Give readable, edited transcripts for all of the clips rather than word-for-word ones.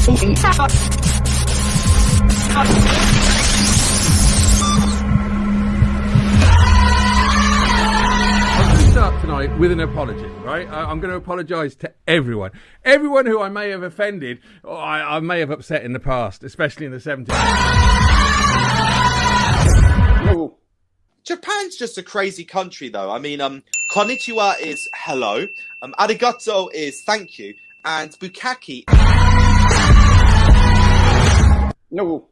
Start tonight with an apology, right? I'm going to apologise to everyone who I may have offended or I may have upset in the past, especially in the 70s. No. Japan's just a crazy country, though. I mean, konnichiwa is hello, arigato is thank you, and bukaki. No.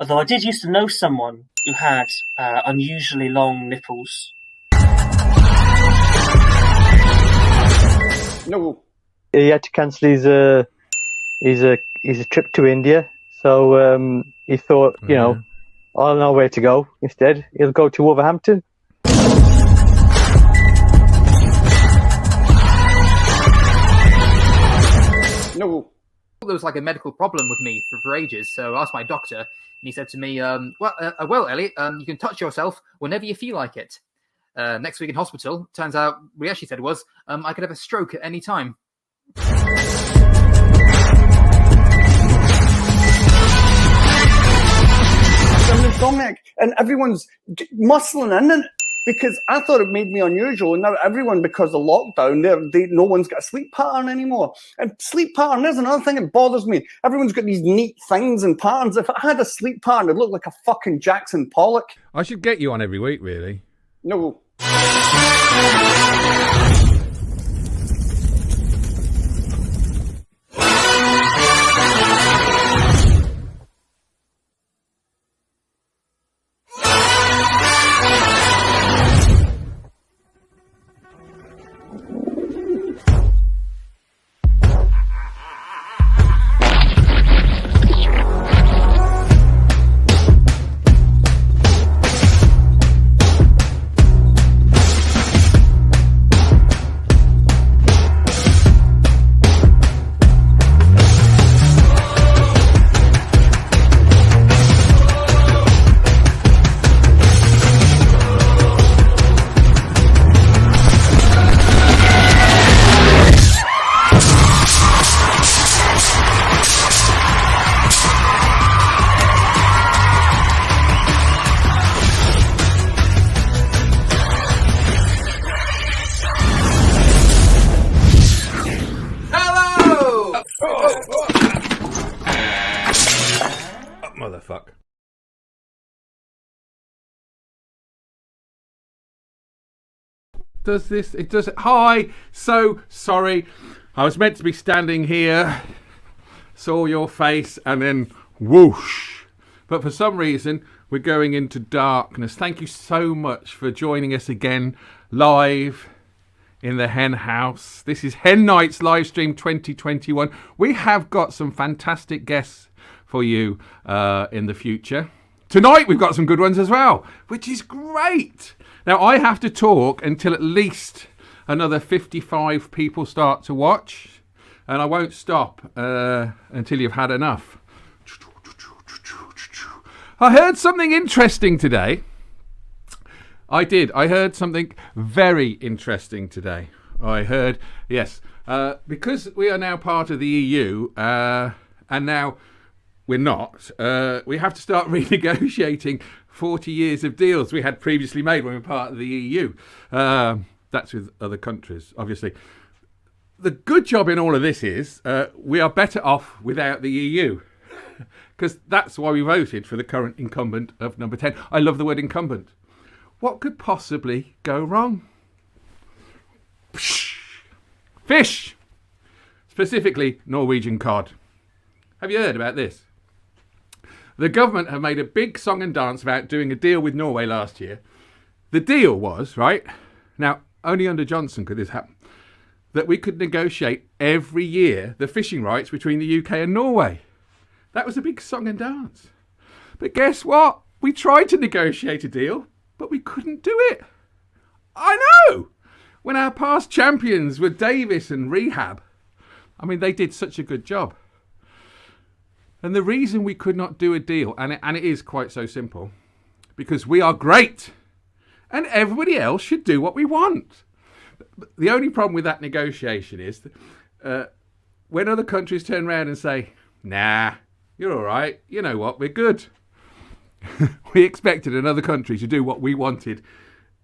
Although I did used to know someone who had unusually long nipples. No. He had to cancel his trip to India, so he thought, you know, I'll know where to go. Instead, he'll go to Wolverhampton. No. There was like a medical problem with me for ages, so I asked my doctor, and he said to me, well, Elliot, you can touch yourself whenever you feel like it. Next week in hospital, turns out, what he actually said was, I could have a stroke at any time. Dominic, and everyone's muscling in it because I thought it made me unusual, and now everyone, because of lockdown, no one's got a sleep pattern anymore. And sleep pattern is another thing that bothers me. Everyone's got these neat things and patterns. If I had a sleep pattern, it'd look like a fucking Jackson Pollock. I should get you on every week, really. No. Motherfuck. Does this? It does. Hi. So sorry. I was meant to be standing here. Saw your face and then whoosh. But for some reason, we're going into darkness. Thank you so much for joining us again live in the Henn house. This is Henn Nights Livestream 2021. We have got some fantastic guests for you in the future. Tonight we've got some good ones as well, which is great. Now I have to talk until at least another 55 people start to watch, and I won't stop until you've had enough. I heard something interesting today. I did. I heard something very interesting today. I heard, yes, because we are now part of the EU, and now we're not, we have to start renegotiating 40 years of deals we had previously made when we were part of the EU. That's with other countries, obviously. The good job in all of this is we are better off without the EU, because that's why we voted for the current incumbent of number 10. I love the word incumbent. What could possibly go wrong? Fish! Specifically, Norwegian cod. Have you heard about this? The government have made a big song and dance about doing a deal with Norway last year. The deal was, right, now only under Johnson could this happen, that we could negotiate every year the fishing rights between the UK and Norway. That was a big song and dance. But guess what? We tried to negotiate a deal, but we couldn't do it. I know! When our past champions were Davis and Rehab, I mean, they did such a good job. And the reason we could not do a deal, and it is quite so simple, because we are great, and everybody else should do what we want. The only problem with that negotiation is when other countries turn around and say, Nah, you're all right. You know what? We're good. We expected another country to do what we wanted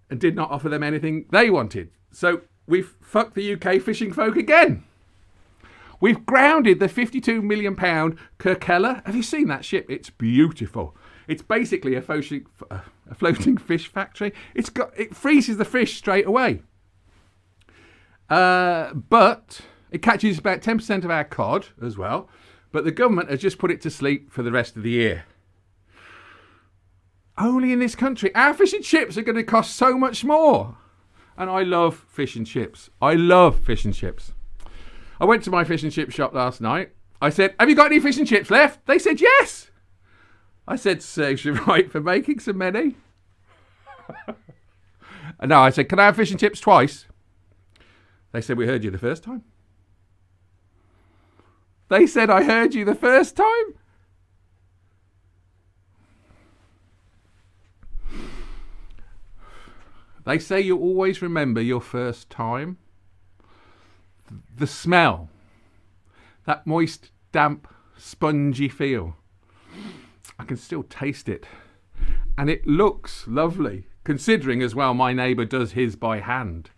and did not offer them anything they wanted. So we've fucked the UK fishing folk again. We've grounded the £52 million Kirkella. Have you seen that ship? It's beautiful. It's basically a floating fish factory. It freezes the fish straight away. But it catches about 10% of our cod as well. But the government has just put it to sleep for the rest of the year. Only in this country. Our fish and chips are going to cost so much more. And I love fish and chips. I love fish and chips. I went to my fish and chip shop last night. I said, have you got any fish and chips left? They said, yes. I said, serves you right for making so many. No, I said, can I have fish and chips twice? They said, we heard you the first time. They said, I heard you the first time. They say you always remember your first time. The smell. That moist, damp, spongy feel. I can still taste it. And it looks lovely, considering as well my neighbour does his by hand.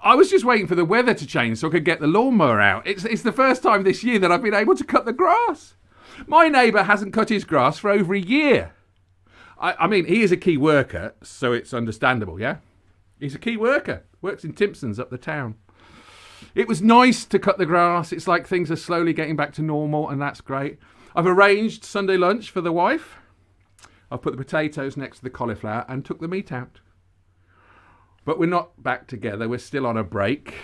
I was just waiting for the weather to change so I could get the lawnmower out. It's the first time this year that I've been able to cut the grass. My neighbour hasn't cut his grass for over a year. I mean, he is a key worker, so it's understandable, yeah? He's a key worker. Works in Timpson's up the town. It was nice to cut the grass. It's like things are slowly getting back to normal, and that's great. I've arranged Sunday lunch for the wife. I've put the potatoes next to the cauliflower and took the meat out. But we're not back together. We're still on a break.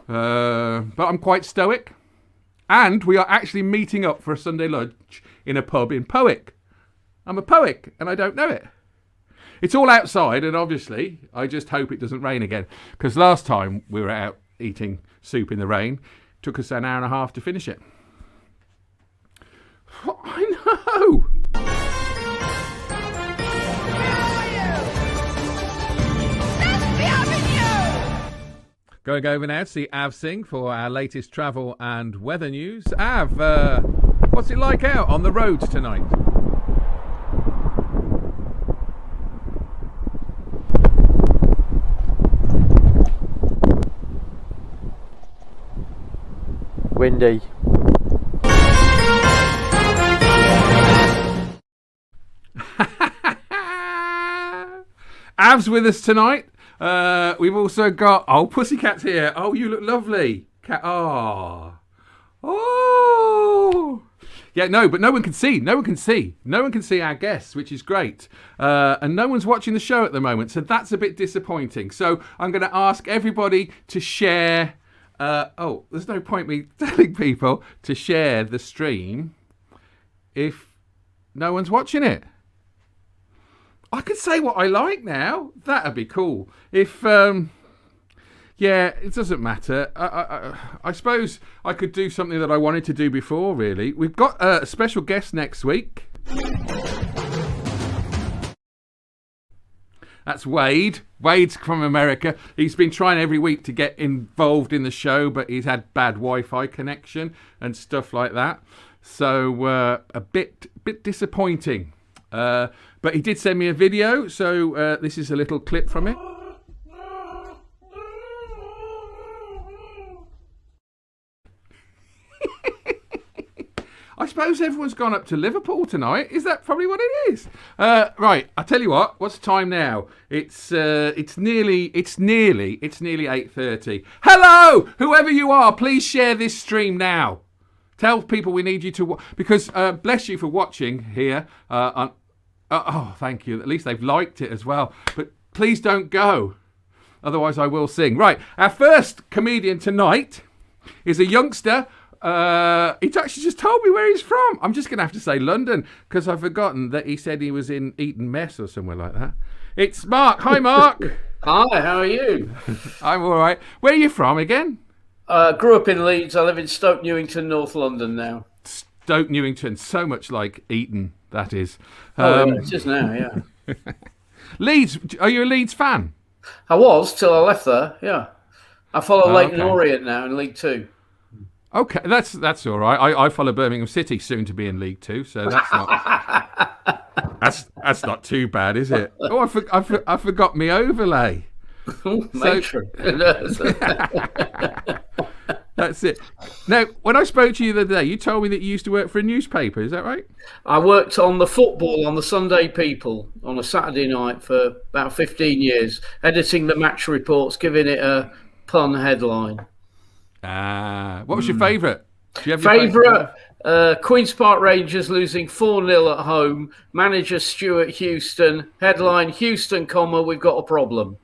But I'm quite stoic. And we are actually meeting up for a Sunday lunch in a pub in Powick. I'm a Powick, and I don't know it. It's all outside, and obviously, I just hope it doesn't rain again. Because last time we were out eating soup in the rain, it took us an hour and a half to finish it. I know! Going over now to see Av Singh for our latest travel and weather news. Av, what's it like out on the roads tonight? Windy. Av's with us tonight. We've also got... Oh, Pussycat's here. Oh, you look lovely. Cat. Oh. Oh. Yeah, no, but no one can see. No one can see. No one can see our guests, which is great. And no one's watching the show at the moment, so that's a bit disappointing. So I'm going to ask everybody to share... there's no point me telling people to share the stream if no one's watching it. I could say what I like now. That'd be cool. If, yeah, it doesn't matter. I suppose I could do something that I wanted to do before, really. We've got a special guest next week. That's Wade. Wade's from America. He's been trying every week to get involved in the show, but he's had bad Wi-Fi connection and stuff like that. So a bit disappointing. But he did send me a video, so this is a little clip from it. I suppose everyone's gone up to Liverpool tonight. Is that probably what it is? Right, I'll tell you what. What's the time now? It's nearly 8:30. Hello, whoever you are, please share this stream now. Tell people we need you to because bless you for watching here. Oh, thank you. At least they've liked it as well. But please don't go, otherwise I will sing. Right, our first comedian tonight is a youngster. He actually just told me where he's from. I'm just going to have to say London because I've forgotten that he said he was in Eton Mess or somewhere like that. It's Mark. Hi, Mark. Hi, how are you? I'm all right. Where are you from again? Grew up in Leeds. I live in Stoke Newington, North London now. Stoke Newington, so much like Eton, that is. Yeah, it is now, yeah. Leeds, are you a Leeds fan? I was till I left there, yeah. I follow Leighton Orient now in League Two. Okay, that's all right. I follow Birmingham City, soon to be in League Two, so that's not that's not too bad, is it? Oh, I forgot my overlay. Matron. That's it. Now, when I spoke to you the other day, you told me that you used to work for a newspaper. Is that right? I worked on the football on the Sunday People on a Saturday night for about 15 years, editing the match reports, giving it a pun headline. What was your favourite? Do you have your Favourite? Queen's Park Rangers losing 4-0 at home. Manager Stuart Houston. Headline: Houston, we've got a problem.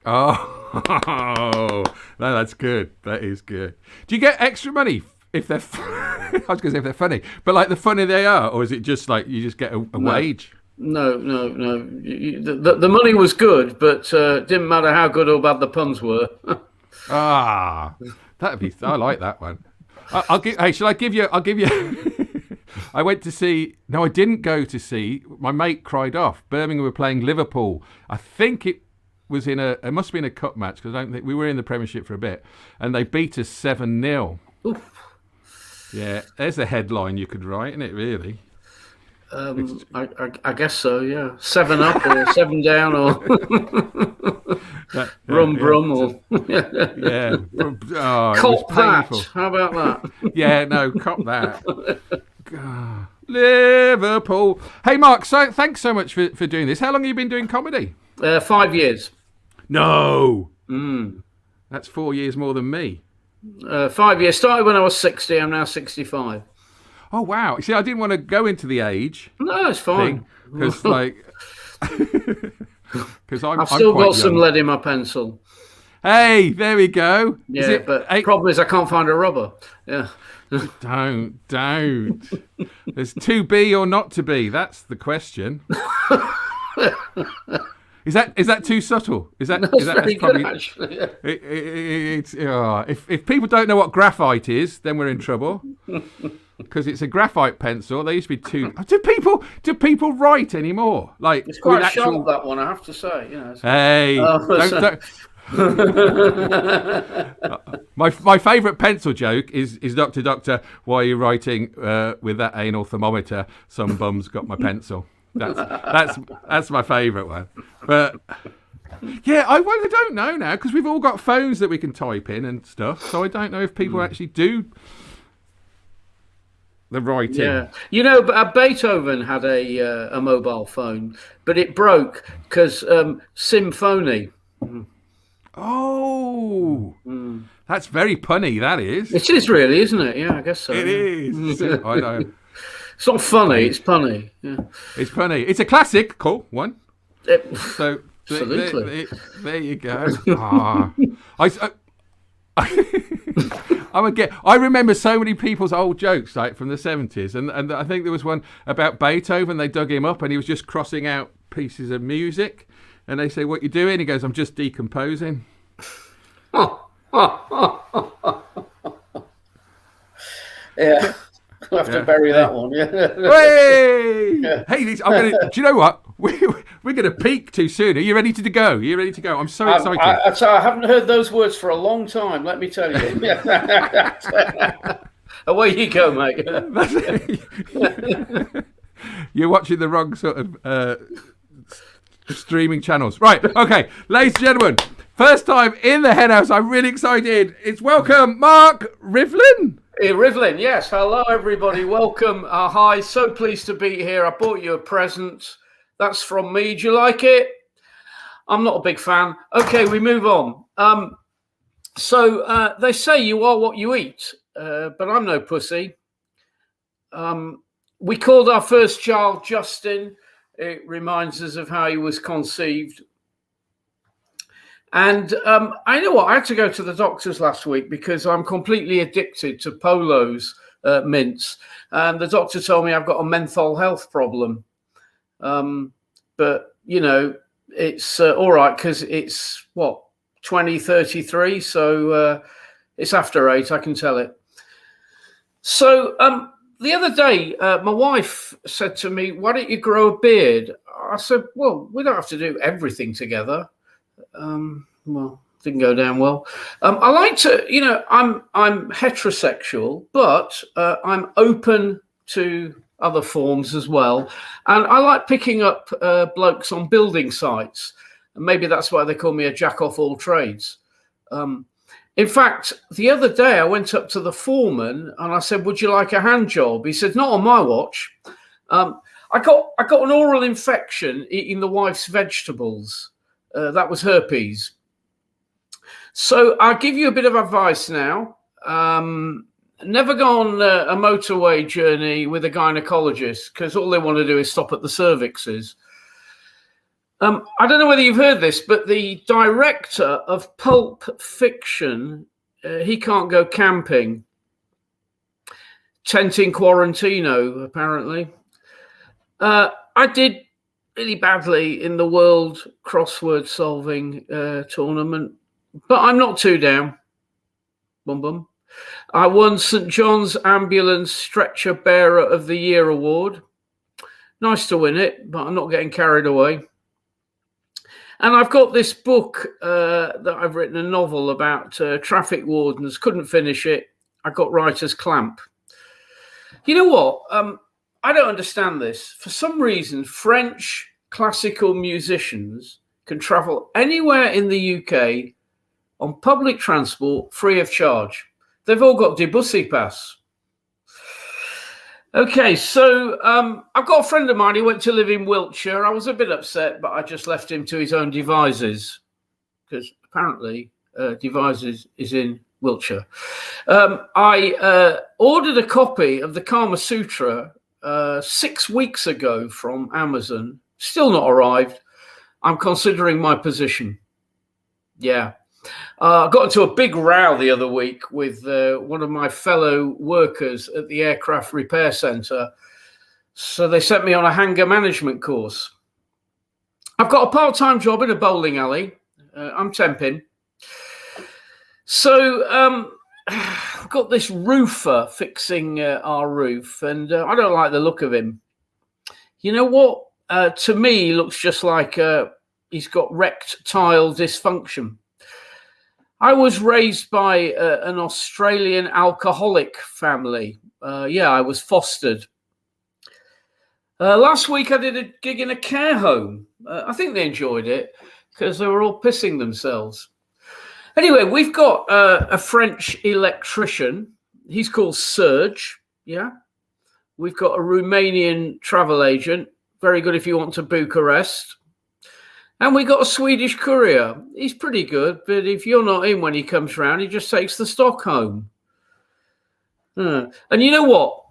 Oh, no, that's good. That is good. Do you get extra money if they're? I was going to say if they're funny, but like the funnier they are, or is it just like you just get a wage? No. The money was good, but didn't matter how good or bad the puns were. That'd be. I like that one. I'll give. Hey, shall I give you? I'll give you. I went to see. No, I didn't go to see. My mate cried off. Birmingham were playing Liverpool. I think it was in a. It must have been a cup match because I don't think we were in the Premiership for a bit, and they beat us 7-0. Yeah, there's a headline you could write, isn't it? Really. I guess so. Yeah, 7 up or 7 down or brum or yeah. Oh, cop that. How about that? Yeah, no, cop that. God. Liverpool. Hey, Mark. So thanks so much for doing this. How long have you been doing comedy? 5 years. No. That's 4 years more than me. 5 years. Started when I was 60. I'm now 65. Oh wow! See, I didn't want to go into the age. No, it's fine. Because like, because I've still got some lead in my pencil. Hey, there we go. Yeah, but the problem is I can't find a rubber. Yeah. Don't. There's to be or not to be. That's the question. Is that too subtle? Is that very probably good, actually? Yeah. It's if people don't know what graphite is, then we're in trouble. Because it's a graphite pencil. They used to be too. Do people write anymore? Like it's quite sharp, that one, I have to say. You know. Hey, don't. My favourite pencil joke is Doctor, why are you writing with that anal thermometer? Some bum's got my pencil. That's my favourite one. But yeah, I don't know now because we've all got phones that we can type in and stuff. So I don't know if people actually do the writing. Yeah, you know, Beethoven had a mobile phone, but it broke because symphony. Oh, that's very punny. That is. It is really, isn't it? Yeah, I guess so. It is. I know. It's not funny. It's punny. Yeah. It's punny. It's a classic. Cool one. So absolutely. There you go. I remember so many people's old jokes like from the 70s, and I think there was one about Beethoven. They dug him up, and he was just crossing out pieces of music. And they say, "What you doing?" He goes, "I'm just decomposing." Yeah. We'll have to bury that one. Yeah. Hey, hey! Do you know what? We're going to peak too soon. Are you ready to go? I'm so excited. I haven't heard those words for a long time. Let me tell you. Away you go, mate. You're watching the wrong sort of streaming channels, right? Okay, ladies and gentlemen, first time in the Henn House. I'm really excited. It's welcome, Mark Rivlin. Rivlin, yes. Hello, everybody. Welcome. Hi. So pleased to be here. I bought you a present. That's from me. Do you like it? I'm not a big fan. Okay, we move on. So they say you are what you eat, but I'm no pussy. We called our first child Justin. It reminds us of how he was conceived. And I know what, I had to go to the doctors last week because I'm completely addicted to Polo's mints. And the doctor told me I've got a menthol health problem. But, you know, it's all right because it's, 2033. So it's after 8, I can tell it. So the other day, my wife said to me, "Why don't you grow a beard?" I said, "Well, we don't have to do everything together." Well, Didn't go down well. I like to, I'm heterosexual, but I'm open to other forms as well. And I like picking up blokes on building sites. And maybe that's why they call me a jack off all trades. In fact, the other day I went up to the foreman and I said, "Would you like a hand job?" He said, "Not on my watch." I got an oral infection eating the wife's vegetables. That was herpes. So I'll give you a bit of advice now. Never go on a motorway journey with a gynecologist, because all they want to do is stop at the cervixes. I don't know whether you've heard this, but the director of Pulp Fiction, he can't go camping. Tent in Quarantino, apparently. I did really badly in the World Crossword Solving Tournament, but I'm not too down. Bum bum. I won St. John's Ambulance Stretcher Bearer of the Year award. Nice to win it, but I'm not getting carried away. And I've got this book that I've written, a novel about traffic wardens. Couldn't finish it. I got writer's clamp. You know what? I don't understand this. For some reason, French classical musicians can travel anywhere in the UK on public transport free of charge. They've all got Debussy pass. Okay, so I've got a friend of mine. He went to live in Wiltshire. I was a bit upset, but I just left him to his own devices, because apparently Devices is in Wiltshire. I ordered a copy of the Kama Sutra 6 weeks ago from Amazon. Still not arrived. I'm considering my position. Yeah. I got into a big row the other week with one of my fellow workers at the aircraft repair centre. So they sent me on a hangar management course. I've got a part-time job in a bowling alley. I'm temping. So I've got this roofer fixing our roof, and I don't like the look of him. You know what? To me, he looks just like he's got rectile dysfunction. I was raised by an Australian alcoholic family. I was fostered. Last week I did a gig in a care home. I think they enjoyed it because they were all pissing themselves. Anyway, we've got a French electrician. He's called Serge. Yeah. We've got a Romanian travel agent. Very good if you want to Bucharest. And we got a Swedish courier. He's pretty good, but if you're not in when he comes round, he just takes the stock home. And you know what?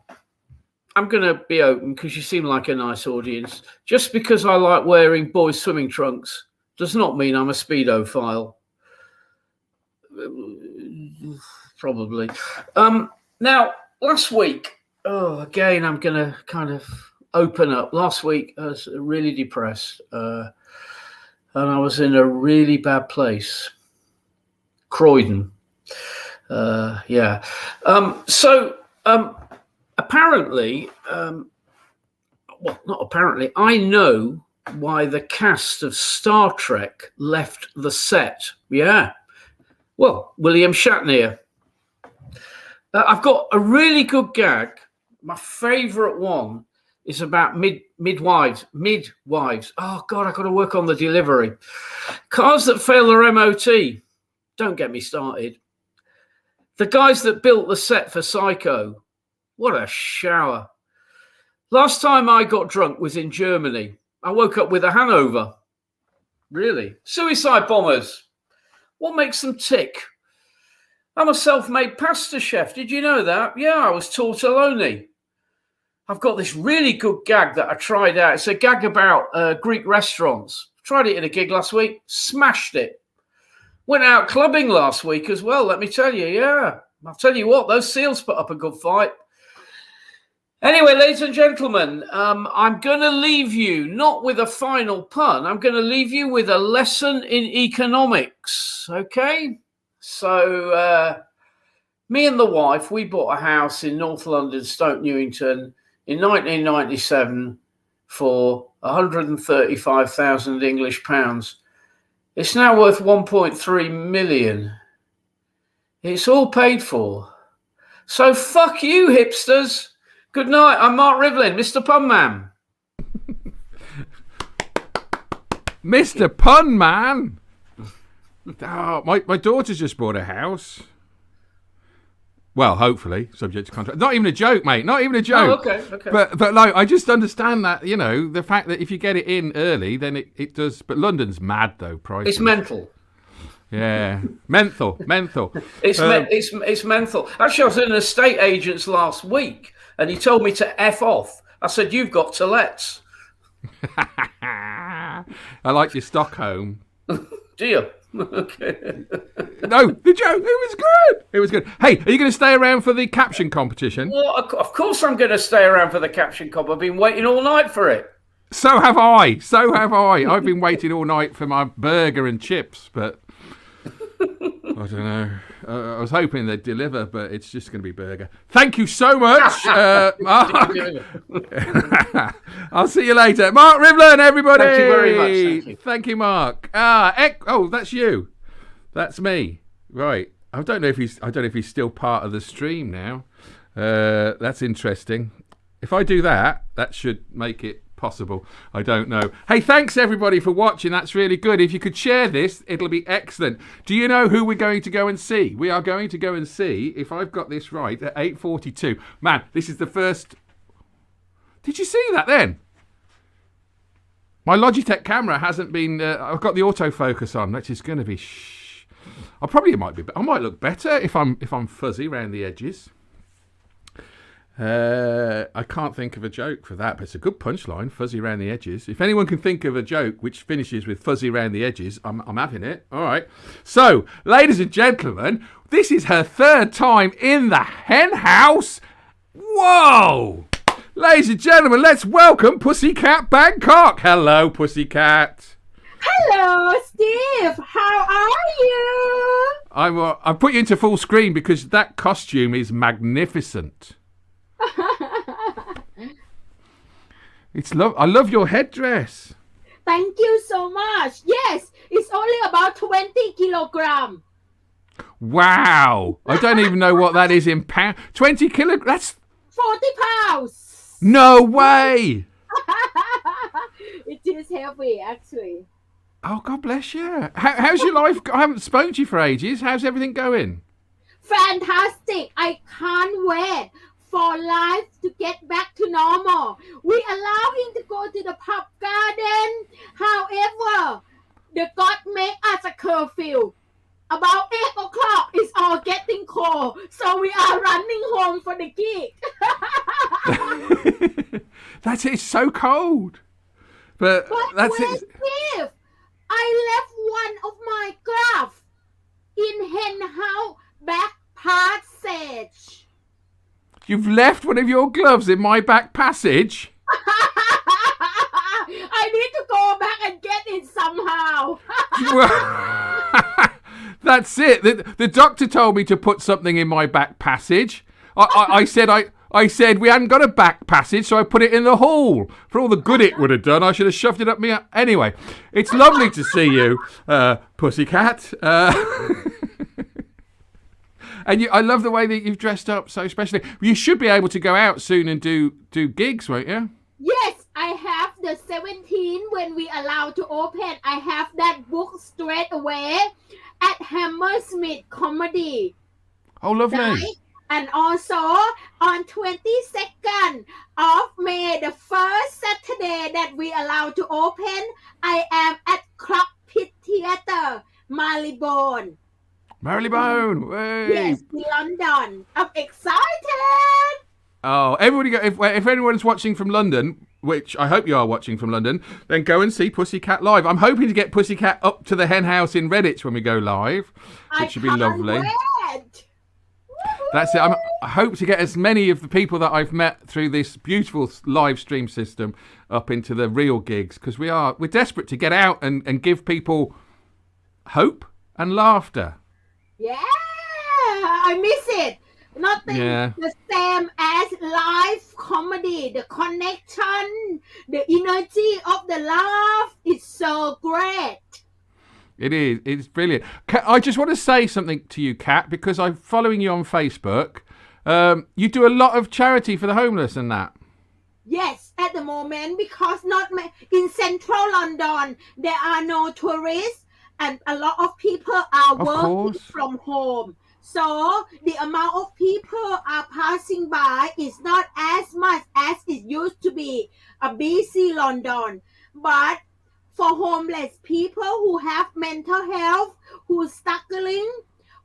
I'm going to be open because you seem like a nice audience. Just because I like wearing boys' swimming trunks does not mean I'm a speedophile. Probably. Now, last week, again, I'm going to kind of open up. Last week, I was really depressed. And I was in a really bad place. Croydon. Apparently, well, not apparently, I know why the cast of Star Trek left the set. Yeah. Well, William Shatner. I've got a really good gag. My favourite one is about midwives. Oh, God, I've got to work on the delivery. Cars that fail their MOT. Don't get me started. The guys that built the set for Psycho. What a shower. Last time I got drunk was in Germany. I woke up with a hangover. Really? Suicide bombers. What makes them tick? I'm a self-made pasta chef. Did you know that? Yeah, I was tortelloni. I've got this really good gag that I tried out. It's a gag about Greek restaurants. Tried it in a gig last week. Smashed it. Went out clubbing last week as well, let me tell you. Yeah, I'll tell you what, those seals put up a good fight. Anyway, ladies and gentlemen, I'm going to leave you not with a final pun. I'm going to leave you with a lesson in economics. Okay? So me and the wife, we bought a house in North London, Stoke Newington, in 1997 for 135,000 English pounds. It's now worth 1.3 million. It's all paid for. So fuck you, hipsters. Good night. I'm Mark Rivlin, Mr. Punman. Mr. Pun Man. Oh, my daughter's just bought a house. Well, hopefully, subject to contract. Not even a joke, mate. Not even a joke. Oh, okay. But like, I just understand that, you know, the fact that if you get it in early, then it does. But London's mad though, price. It's mental. Yeah, menthol. It's mental. Actually, I was in an estate agent's last week, and he told me to F off. I said, "You've got to let." I like your Stockholm. Do you? Okay. No, the joke. It was good. Hey, are you going to stay around for the caption competition? Well, of course I'm going to stay around for the caption comp. I've been waiting all night for it. So have I. I've been waiting all night for my burger and chips, but I don't know. I was hoping they'd deliver, but it's just going to be burger. Thank you so much, Mark. I'll see you later. Mark Rivlin, everybody. Thank you very much. Thank you, Mark. That's you. That's me. Right. I don't know if he's still part of the stream now. That's interesting. If I do that, that should make it possible. I don't know. Hey, thanks everybody for watching. That's really good. If you could share this, it'll be excellent. Do you know who we're going to go and see? We are going to go and see, if I've got this right, at 8:42. Man, this is the first... Did you see that then? My Logitech camera hasn't been... I've got the autofocus on, which is going to be... I might look better if I'm fuzzy around the edges. I can't think of a joke for that, but it's a good punchline, fuzzy around the edges. If anyone can think of a joke which finishes with fuzzy around the edges, I'm having it. All right. So, ladies and gentlemen, this is her third time in the Henn house. Whoa! Ladies and gentlemen, let's welcome Pussycat Bangkok. Hello, Pussycat. Hello, Steve. How are you? I put you into full screen because that costume is magnificent. I love your headdress. Thank you so much. Yes, it's only about 20 kilograms. Wow. I don't even know what that is in pounds. 20 kilograms? That's 40 pounds. No way. It is heavy, actually. Oh, God bless you. How's your life? I haven't spoken to you for ages. How's everything going? Fantastic. I can't wait for life to get back to normal. We allow him to go to the pub garden. However, the God made us a curfew. About 8 o'clock, it's all getting cold. So we are running home for the gig. That's it. It's so cold. But that's it. Steve, I left one of my gloves in Henn house back passage. You've left one of your gloves in my back passage? I need to go back and get it somehow. That's it. The doctor told me to put something in my back passage. I said we hadn't got a back passage, so I put it in the hall. For all the good it would have done, I should have shoved it up me. Anyway, it's lovely to see you, Pussycat. And I love the way that you've dressed up so specially. You should be able to go out soon and do gigs, won't you? Yes, I have the 17 when we allowed to open. I have that book straight away at Hammersmith Comedy. Oh, lovely. Night. And also on 22nd of May, the first Saturday that we allowed to open, I am at Cockpit Theatre, Marylebone. Marylebone. Yes, in London. I'm excited. Oh, everybody go! If anyone's watching from London, which I hope you are watching from London, then go and see Pussycat live. I'm hoping to get Pussycat up to the Henn house in Redditch when we go live, which should be lovely. Wait. That's it. I hope to get as many of the people that I've met through this beautiful live stream system up into the real gigs, because we're desperate to get out and give people hope and laughter. Yeah, I miss it. Nothing the same as live comedy. The connection, the energy of the laugh is so great. It is. It's brilliant. I just want to say something to you, Kat, because I'm following you on Facebook. You do a lot of charity for the homeless and that. Yes, at the moment, because in central London, there are no tourists and a lot of people are working from home. So the amount of people are passing by is not as much as it used to be a busy London. But for homeless people who have mental health, who are struggling,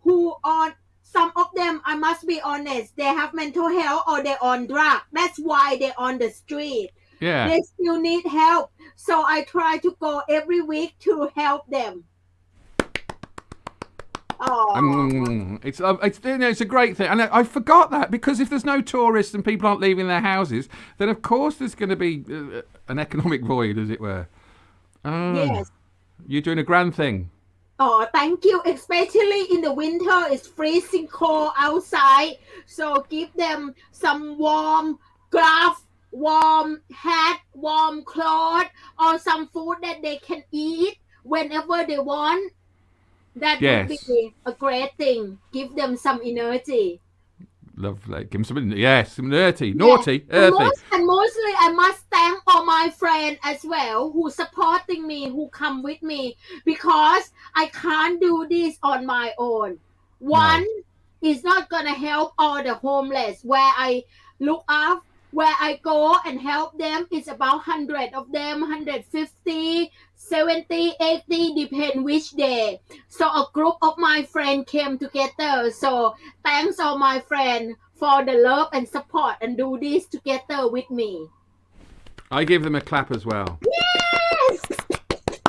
who are some of them, I must be honest, they have mental health or they're on drugs. That's why they're on the street. Yeah. They still need help. So I try to go every week to help them. Oh, it's a great thing, and I forgot that, because if there's no tourists and people aren't leaving their houses, then of course there's going to be an economic void, as it were. Yes. You're doing a grand thing. Oh, thank you. Especially in the winter, it's freezing cold outside. So give them some warm gloves, warm hat, warm clothes, or some food that they can eat whenever they want. That would be a great thing. Give them some energy. Lovely. Give them some naughty, earthy. And mostly I must thank all my friends as well who supporting me, who come with me, because I can't do this on my own. One is not going to help all the homeless. Where I look up, where I go and help them, it's about 100 of them, 150, 70, 80, depend which day. So a group of my friends came together. So thanks all my friends for the love and support and do this together with me. I give them a clap as well. Yes!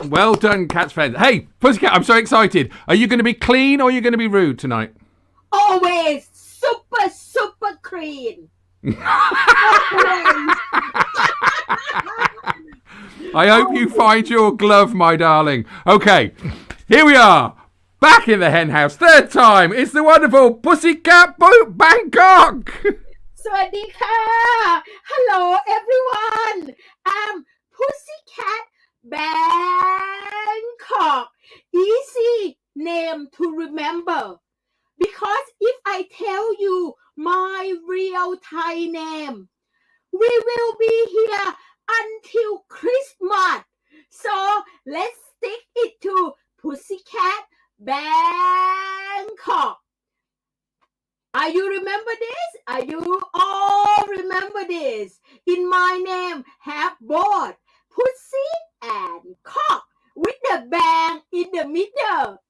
Well done, Cat's friend. Hey, Pussycat, I'm so excited. Are you going to be clean or are you going to be rude tonight? Always super, super clean. I hope you find your glove, my darling. Okay, here we are. Back in the hen house. Third time. It's the wonderful Pussycat Boot Bangkok. Swadika. Hello, everyone. I'm Pussycat Bangkok. Easy name to remember. Because if I tell you my real Thai name, we will be here until Christmas. So let's stick it to Pussycat Bangkok. Are you remember this? Are you all remember this? In my name have both Pussy and Cock with the bang in the middle.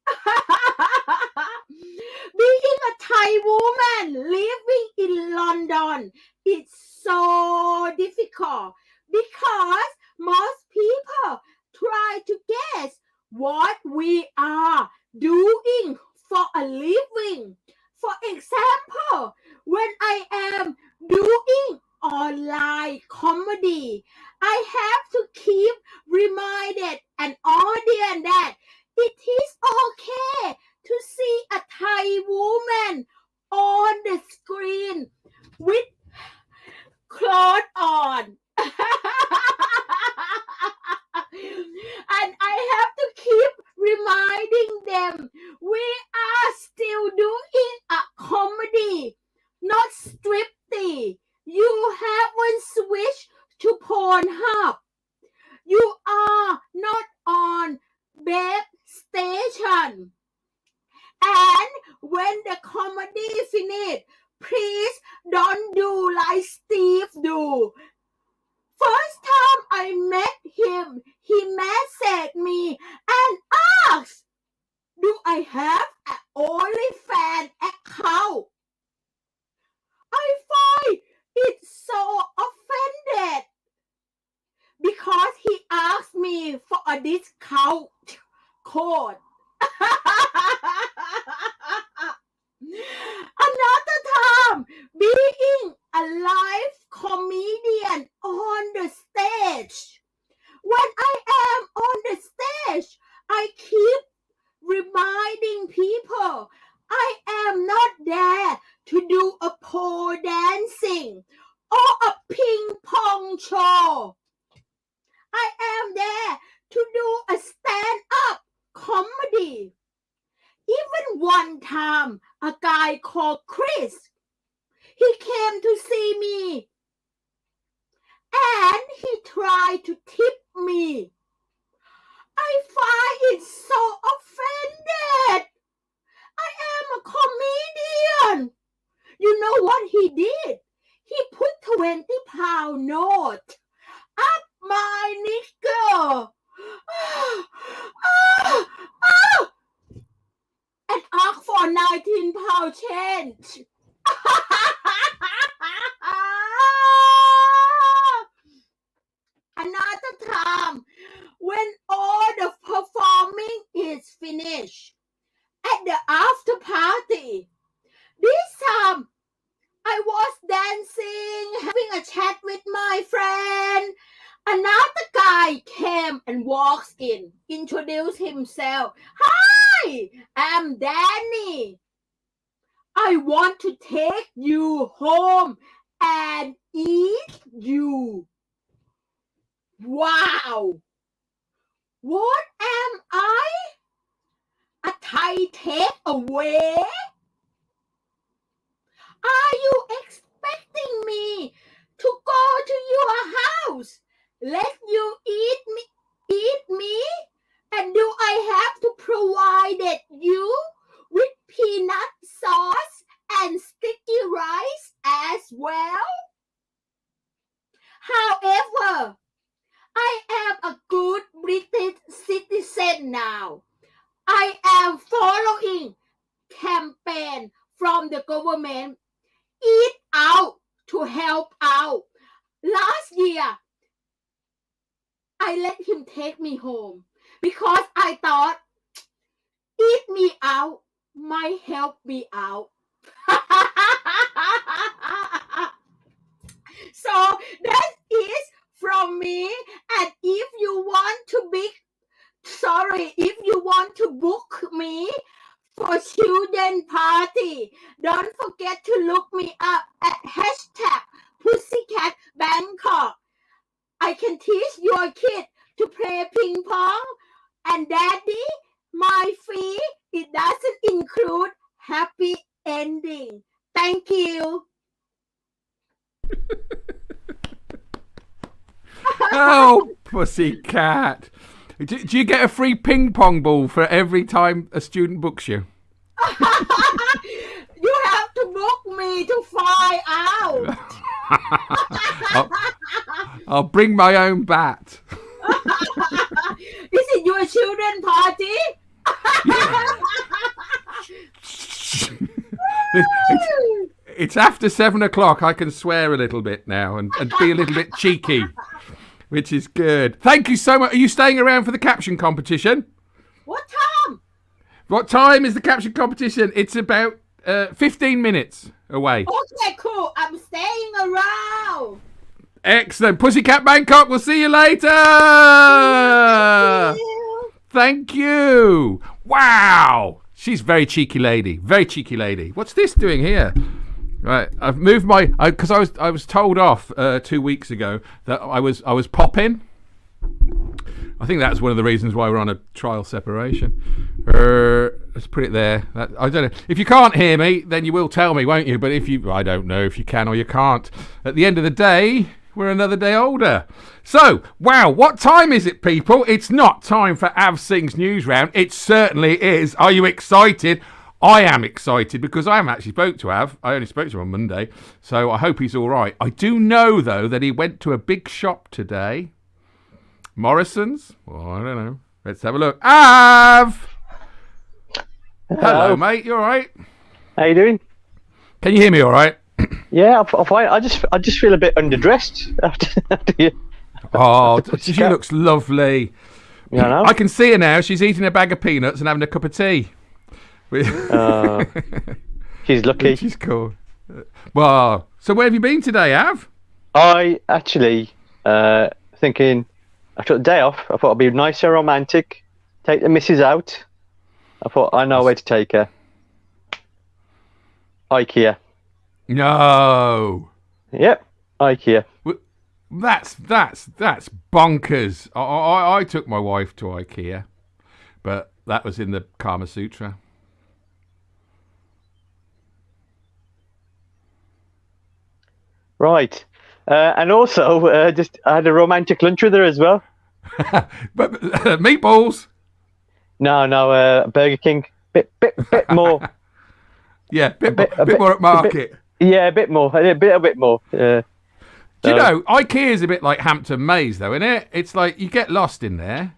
Being a Thai woman living in London, it's so difficult because most people try to guess what we are doing for a living. For example, when I am doing online comedy, I have to keep reminded an audience that it is okay to see a Thai woman on the screen with clothes on. And I have to keep reminding them we are still doing a comedy, not striptease. You haven't switched to Pornhub. You are not on Babe Station. And when the comedy finished, please don't do like Steve do. First time I met him, he messaged me and asked, do I have an OnlyFans account? I find it so offended because he asked me for a discount code. Another time, being a live comedian on the stage. When I am on the stage, I keep reminding people I am not there to do a pole dancing or a ping pong show. I am there to do a stand-up comedy one time, a guy called Chris, he came to see me and he tried to tip me. I find it so offended. I am a comedian. You know what he did? He put 20-pound note up my knicker. And asked for 19-pound change. Another time, when all the performing is finished, at the after party, this time I was dancing, having a chat with my friend. Another guy came and walks in, introduced himself. Hi, I'm Danny. I want to take you home and eat you. Wow. What am I? A Thai takeaway? Are you expecting me to go to your house, let you eat me? And do I have to provide you with peanut sauce and sticky rice as well? However, I am a good British citizen now. I am following campaign from the government. Eat out to help out. Last year, I let him take me home because I thought eat me out might help me out. So that is from me. And if you want to book me for children party, don't forget to look me up at #Pussycat Bangkok. I can teach your kid to play ping pong. And daddy, my fee, it doesn't include happy ending. Thank you. Oh, pussycat. Do you get a free ping pong ball for every time a student books you? You have to book me to fly out. I'll bring my own bat. Is it your children party? It's after 7 o'clock. I can swear a little bit now and be a little bit cheeky, which is good. Thank you so much. Are you staying around for the caption competition? What time? What time is the caption competition? It's about 15 minutes away. Okay, cool. I'm staying around. Excellent. Pussycat Bangkok, we'll see you later. Thank you. Wow. She's a very cheeky lady. Very cheeky lady. What's this doing here? Right, I've moved because I was told off 2 weeks ago that I was popping. I think that's one of the reasons why we're on a trial separation. Let's put it there. I don't know. If you can't hear me, then you will tell me, won't you? But I don't know if you can or you can't. At the end of the day, we're another day older. So, wow, what time is it, people? It's not time for Av Singh's News Round. It certainly is. Are you excited? I am excited because I haven't actually spoke to Av. I only spoke to him on Monday, so I hope he's all right. I do know, though, that he went to a big shop today. Morrison's? Well, I don't know. Let's have a look. Av! Hello, mate. You all right? How you doing? Can you hear me all right? Yeah, I'm fine. I just feel a bit underdressed after you. Oh, she looks lovely. You know? I can see her now. She's eating a bag of peanuts and having a cup of tea. She's lucky. She's cool. Well, so where have you been today, Av? I actually thinking I took the day off. I thought I'd be nice and romantic. Take the missus out. I thought I know where to take her. IKEA. No. Yep, IKEA. That's bonkers. I took my wife to IKEA, but that was in the Kama Sutra. Right. And also, just I had a romantic lunch with her as well. But meatballs. No, Burger King. Bit more. Yeah, bit more at market. A bit more. A bit more. Do you know, IKEA is a bit like Hampton Maze, though, isn't it? It's like you get lost in there.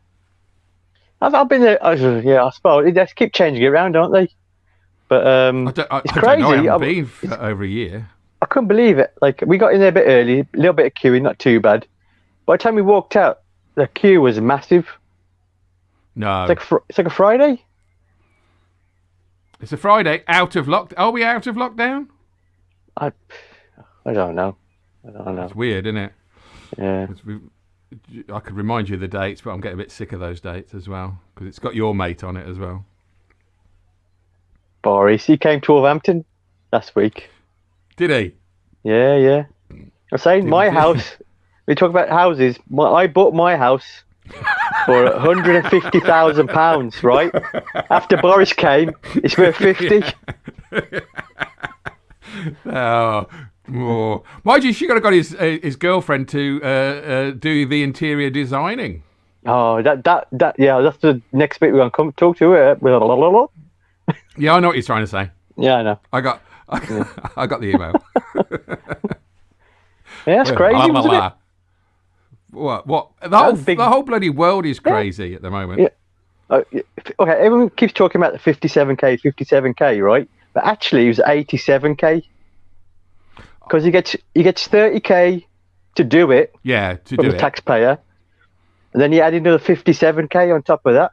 I've been there. I suppose they just keep changing it around, don't they? But it's crazy. I don't know, I haven't been for over a year. I couldn't believe it. Like we got in there a bit early, a little bit of queuing, not too bad. By the time we walked out, the queue was massive. No, it's like a Friday. It's a Friday. Out of lock. Are we out of lockdown? I don't know. It's weird, isn't it? Yeah. I could remind you of the dates, but I'm getting a bit sick of those dates as well because it's got your mate on it as well. Boris, he came to Wolverhampton last week. Did he? Yeah. I'm saying my house. We talk about houses. I bought my house for £150,000, right? After Boris came, it's worth 50. Oh. Mind you, she could have got his girlfriend to do the interior designing. Oh, that yeah, that's the next bit we're gonna come talk to her. Yeah, I know what he's trying to say. Yeah, I know. I got the email. Yeah, that's crazy, wasn't it? What? The whole bloody world is crazy at the moment. Yeah. Okay, everyone keeps talking about the 57k, right? But actually, it was 87k. Because he gets 30k to do it. Yeah, to from do the it. taxpayer, and then you add another 57k on top of that,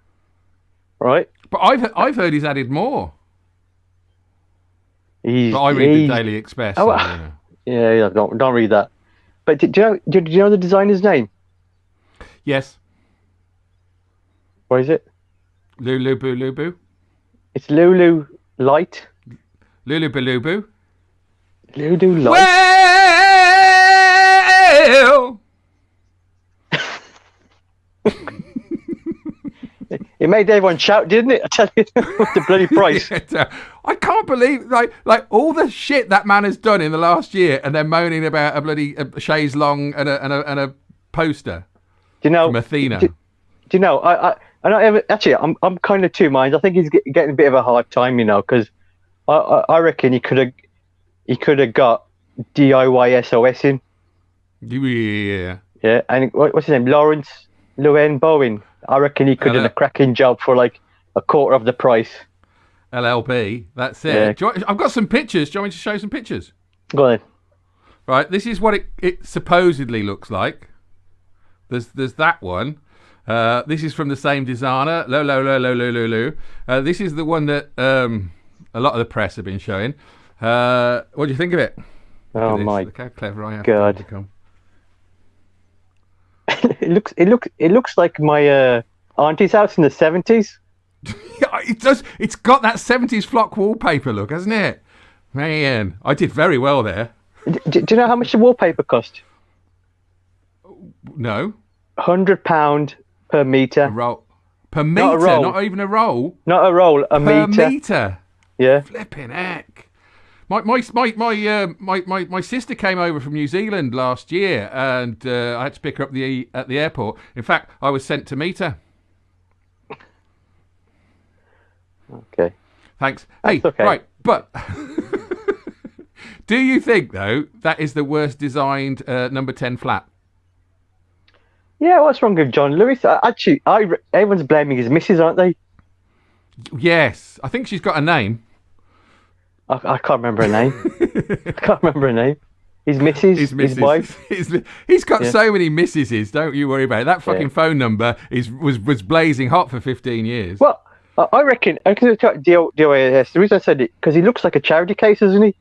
right? But I've heard he's added more. But I read the Daily Express. Oh, so, you know. Yeah, don't read that. But do you know the designer's name? Yes. What is it? Lulu Boo Lubu. It's Lulu Light. Lulu Boo Lulu Light. Well. It made everyone shout, didn't it? I tell you, the bloody price. I can't believe like all the shit that man has done in the last year, and they're moaning about a bloody chaise longue and a poster. Do you know from Athena? Do you know? I don't ever, actually. I'm kind of two minds. I think he's getting a bit of a hard time, you know, because I reckon he could have got DIY SOS in. Yeah. Yeah, and what's his name? Llewellyn Bowen. I reckon he could have done a cracking job for like a quarter of the price. LLB, that's it. Yeah. I've got some pictures. Do you want me to show some pictures? Go on. Right, this is what it supposedly looks like. There's that one. This is from the same designer. This is the one that a lot of the press have been showing. What do you think of it? Oh my! Look how clever I am. God. It looks like my auntie's house in the 70s. It does. It's got that 70s flock wallpaper look, hasn't it? Man, I did very well there. Do you know how much the wallpaper cost? No. £100 per metre. A roll. Per metre? Not even a roll? Not a roll, a metre. Per metre? Yeah. Flipping heck. My sister came over from New Zealand last year, and I had to pick her up at the airport. In fact, I was sent to meet her. Okay. Thanks. That's hey, okay. Right, but do you think though that is the worst designed number 10 flat? Yeah, what's wrong with John Lewis? Actually, everyone's blaming his missus, aren't they? Yes, I think she's got a name. I can't remember her name. His missus, his wife. He's got so many missuses, don't you worry about it. That fucking phone number was blazing hot for 15 years. Well, I reckon, DOAS, the reason I said it, because he looks like a charity case, doesn't he?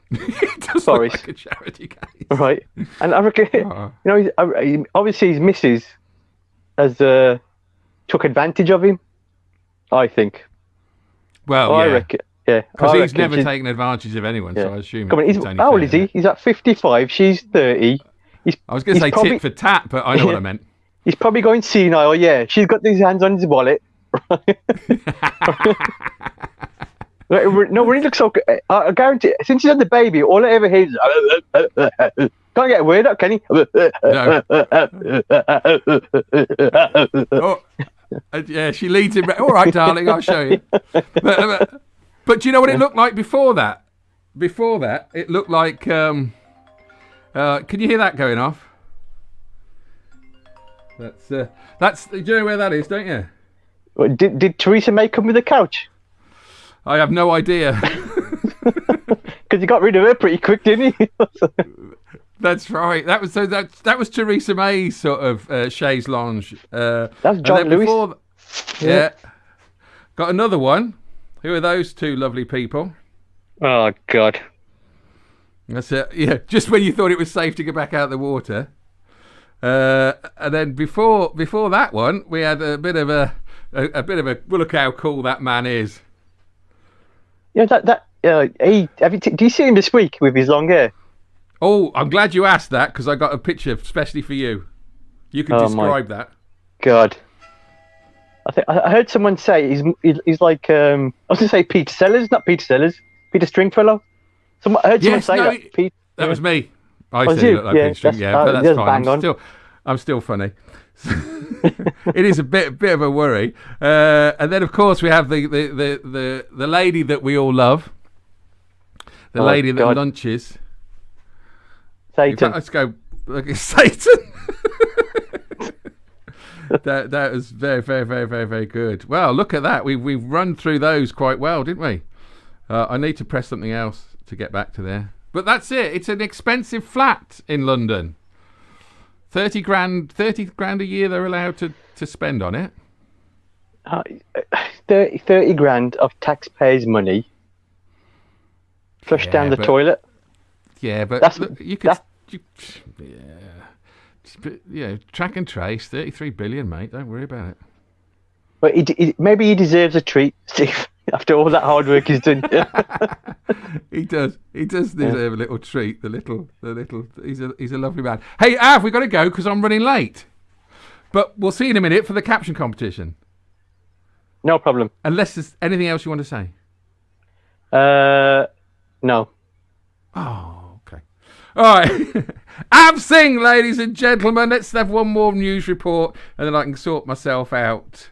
He does look like a charity case. Right. And I reckon, you know, obviously his missus has took advantage of him, I think. Well, I reckon. Yeah, because he's never taken advantage of anyone, so I assume. Come on, how old is he? He's at 55. She's 30. I was going to say tit for tat, but I know what I meant. He's probably going senile. Yeah, she's got these hands on his wallet. No, when he looks so, I guarantee, since he's had the baby, all I ever hear is Can't get a word out, can he? No. Oh, yeah, she leads him. All right, darling, I'll show you. But do you know what it looked like before that? Before that, it looked like. Can you hear that going off? That's. Do you know where that is? Don't you? Did Theresa May come with a couch? I have no idea. Because he got rid of her pretty quick, didn't he? That's right. That was Theresa May's sort of chaise lounge. That's John Lewis. Yeah. Got another one. Who are those two lovely people? Oh God. That's it. Yeah. Just when you thought it was safe to get back out of the water. And then before that one, we had a bit of a well, look how cool that man is. Yeah, do you see him this week with his long hair? Oh, I'm glad you asked that because I got a picture especially for you. You can describe that. God, I heard someone say he's like I was gonna say Peter Sellers, not Peter Sellers, Peter Stringfellow. I heard someone say that. Pete, that was me. I was said you? It looked like Peter String. Yeah, but that's fine. I'm still funny. It is a bit of a worry. And then of course we have the lady that we all love. The lady that lunches. Satan. In fact, let's go look at Satan. that was very, very, very, very, very good. Well, look at that. We've run through those quite well, didn't we? I need to press something else to get back to there. But that's it. It's an expensive flat in London. 30 grand a year they're allowed to spend on it. 30 grand of taxpayers' money flushed down the toilet. Yeah, but you could. Track and trace, 33 billion, mate. Don't worry about it. But maybe he deserves a treat, Steve. After all that hard work he's done. He does deserve a little treat. The little. He's a lovely man. Hey, Av, we got to go because I'm running late. But we'll see you in a minute for the caption competition. No problem. Unless there's anything else you want to say. No. Oh, okay. All right. Av Singh, ladies and gentlemen. Let's have one more news report and then I can sort myself out.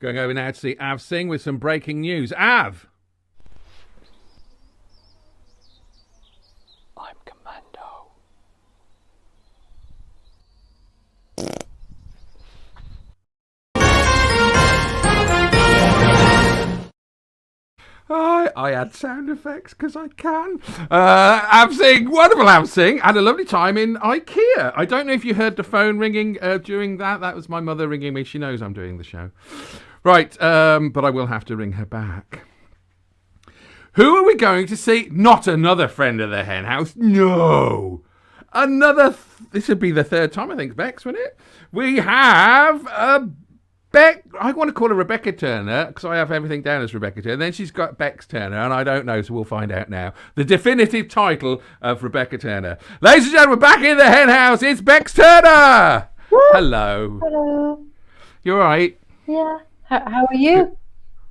Going over now to see Av Singh with some breaking news. Av! I'm Commando. I add sound effects because I can. Av Singh, wonderful Av Singh, had a lovely time in IKEA. I don't know if you heard the phone ringing during that. That was my mother ringing me. She knows I'm doing the show. Right, but I will have to ring her back. Who are we going to see? Not another friend of the Hen House. No. This would be the third time, I think, Bex, wouldn't it? We have Beck. I want to call her Rebecca Turner because I have everything down as Rebecca Turner. And then she's got Bex Turner, and I don't know, so we'll find out now. The definitive title of Rebecca Turner. Ladies and gentlemen, back in the Hen House, it's Bex Turner. Woo! Hello. Hello. You all right? Yeah. How are you?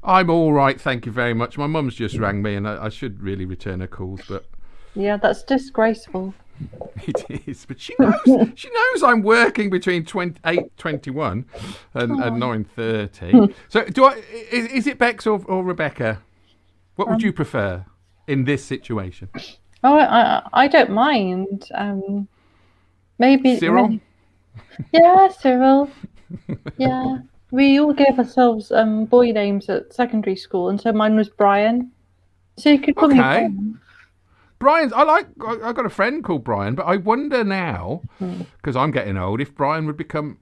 I'm all right, thank you very much. My mum's just rang me, and I should really return her calls, but yeah, that's disgraceful. It is, but she knows I'm working between 8:21 and 9:30. So, is it Bex or Rebecca? What would you prefer in this situation? Oh, I don't mind. Maybe Cyril. Yeah, Cyril. Yeah. We all gave ourselves boy names at secondary school, and so mine was Brian. So you could call me Brian. Brian's. I've got a friend called Brian, but I wonder now, because I'm getting old, if Brian would become,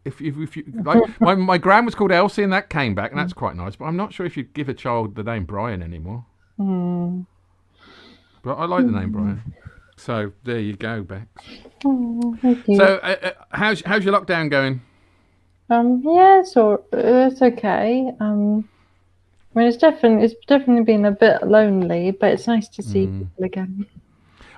if you like, my gran was called Elsie, and that came back, and that's quite nice. But I'm not sure if you'd give a child the name Brian anymore. But I like the name Brian. So there you go, Bex. Thank you. So how's your lockdown going? Yeah, it's okay. I mean, it's definitely been a bit lonely, but it's nice to see people again.